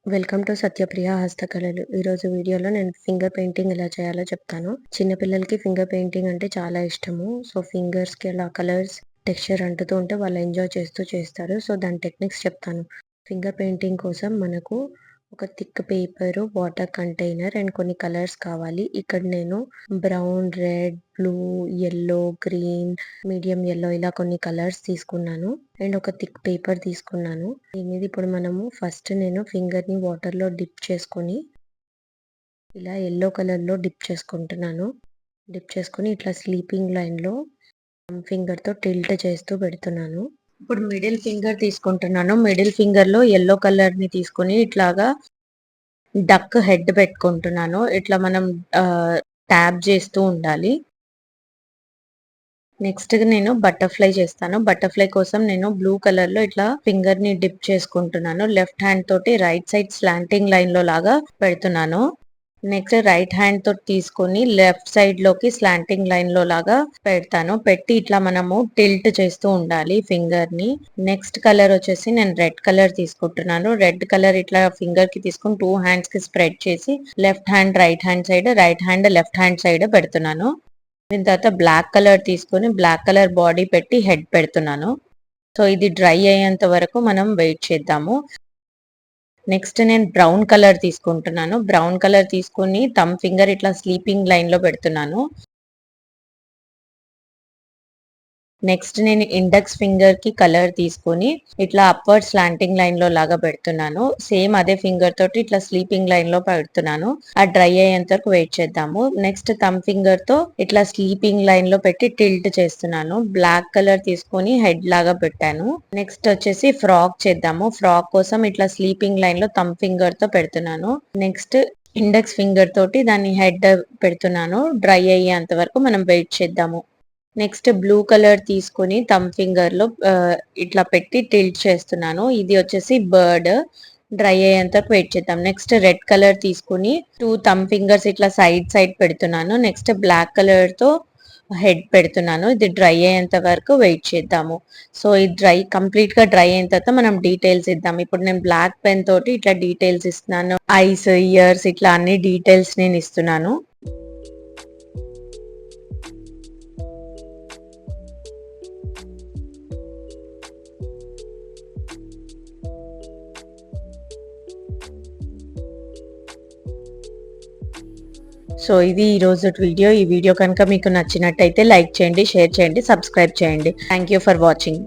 Welcome to Satya Priya Hasthakalalu. ఈరోజు వీడియోలో నేను ఫింగర్ పెయింటింగ్ ఎలా చేయాలో చెప్తాను. చిన్న పిల్లలకి ఫింగర్ పెయింటింగ్ అంటే చాలా ఇష్టము. సో ఫింగర్స్‌కి అలా కలర్స్, టెక్స్చర్ అంటుతూ ఉంటే వాళ్ళు ఎంజాయ్ చేస్తూ చేస్తారు. సో దాని టెక్నిక్స్ చెప్తాను. ఫింగర్ పెయింటింగ్ కోసం మనకు ఒక thick paper, water container and కొన్ని కలర్స్ కావాలి. ఇక్కడ నేను brown, red, blue, yellow, green, medium yellow ఇలా కొన్ని కలర్స్ తీసుకున్నాను. అండ్ ఒక థిక్ పేపర్ తీసుకున్నాను. దీని మీద ఇప్పుడు మనము ఫస్ట్ నేను ఫింగర్‌ని వాటర్‌లో డిప్ చేసుకొని ఇలా యెల్లో కలర్‌లో డిప్ చేసుకుంటున్నాను. డిప్ చేసుకొని ఇట్లా స్లీపింగ్ లైన్‌లో ఫింగర్‌తో టిల్ట్ చేస్తూ పెడుతున్నాను. ఇప్పుడు మిడిల్ ఫింగర్ తీసుకుంటున్నాను. మిడిల్ ఫింగర్‌లో యెల్లో కలర్‌ని తీసుకొని ఇట్లాగా డక్ హెడ్ పెట్టుకుంటున్నాను. ఇట్లా మనం ట్యాప్ చేస్తూ ఉండాలి. నెక్స్ట్ నేను బటర్‌ఫ్లై చేస్తాను. బటర్‌ఫ్లై కోసం నేను బ్లూ కలర్‌లో ఇట్లా ఫింగర్‌ని డిప్ చేసుకుంటున్నాను. లెఫ్ట్ హ్యాండ్ తోటి రైట్ సైడ్ స్లాంటింగ్ లైన్‌లో లాగా పెడుతున్నాను. నెక్స్ట్ రైట్ హ్యాండ్ తోటి తీసుకొని లెఫ్ట్ సైడ్ లోకి స్లాంటింగ్ లైన్‌లో లాగా పెడతాను. పెట్టి ఇట్లా మనము టిల్ట్ చేస్తూ ఉండాలి ఫింగర్‌ని. నెక్స్ట్ కలర్ వచ్చేసి నేను రెడ్ కలర్ తీసుకుంటున్నాను. రెడ్ కలర్ ఇట్లా ఫింగర్‌కి తీసుకొని 2 హ్యాండ్స్‌కి స్ప్రెడ్ చేసి left hand right hand side, right hand left hand side పెడుతున్నాను. దీని తర్వాత బ్లాక్ కలర్ తీసుకొని బ్లాక్ కలర్ బాడీ పెట్టి హెడ్ పెడుతున్నాను. సో ఇది డ్రై అయ్యేంత వరకు మనం వెయిట్ చేద్దాము. నెక్స్ట్ నేను బ్రౌన్ కలర్ తీసుకుంటున్నాను. బ్రౌన్ కలర్ తీసుకొని థంబ్ ఫింగర్ ఇట్లా స్లీపింగ్ లైన్ లో పెడుతున్నాను. నెక్స్ట్ నేను ఇండెక్స్ ఫింగర్ కి కలర్ తీసుకొని ఇట్లా అప్వర్డ్ స్లాంటింగ్ లైన్ లో లాగా పెడుతున్నాను. సేమ్ అదే ఫింగర్ తోటి ఇట్లా స్లీపింగ్ లైన్ లో పెడుతున్నాను. ఆ డ్రై అయ్యేంత వరకు వెయిట్ చేద్దాము. నెక్స్ట్ థంబ్ ఫింగర్ తో ఇట్లా స్లీపింగ్ లైన్ లో పెట్టి టిల్ట్ చేస్తున్నాను. బ్లాక్ కలర్ తీసుకొని హెడ్ లాగా పెట్టాను. నెక్స్ట్ వచ్చేసి ఫ్రాక్ చేద్దాము. ఫ్రాక్ కోసం ఇట్లా స్లీపింగ్ లైన్ లో థంబ్ ఫింగర్ తో పెడుతున్నాను. నెక్స్ట్ ఇండెక్స్ ఫింగర్ తోటి దాన్ని హెడ్ పెడుతున్నాను. డ్రై అయ్యేంత వరకు మనం వెయిట్ చేద్దాము. నెక్స్ట్ బ్లూ కలర్ తీసుకొని థంబ్ ఫింగర్ లో ఇట్లా పెట్టి టిల్ట్ చేస్తున్నాను. ఇది వచ్చేసి బర్డ్. డ్రై అయ్యేంత వెయిట్ చేద్దాం. నెక్స్ట్ రెడ్ కలర్ తీసుకుని 2 థంబ్ ఫింగర్స్ ఇట్లా సైడ్ సైడ్ పెడుతున్నాను. నెక్స్ట్ బ్లాక్ కలర్ తో హెడ్ పెడుతున్నాను. ఇది డ్రై అయ్యేంత వరకు వెయిట్ చేద్దాము. సో ఇది కంప్లీట్ గా డ్రై అయిన తర్వాత మనం డీటెయిల్స్ ఇద్దాం. ఇప్పుడు నేను బ్లాక్ పెన్ తోటి ఇట్లా డీటెయిల్స్ ఇస్తున్నాను. ఐస్, ఇయర్స్ ఇట్లా అన్ని డీటెయిల్స్ నేను ఇస్తున్నాను. సో ఇది ఈ రోజు వీడియో. ఈ వీడియో కనుక మీకు నచ్చినట్టయితే లైక్ చేయండి, షేర్ చేయండి, సబ్స్క్రైబ్ చేయండి. Thank you for watching.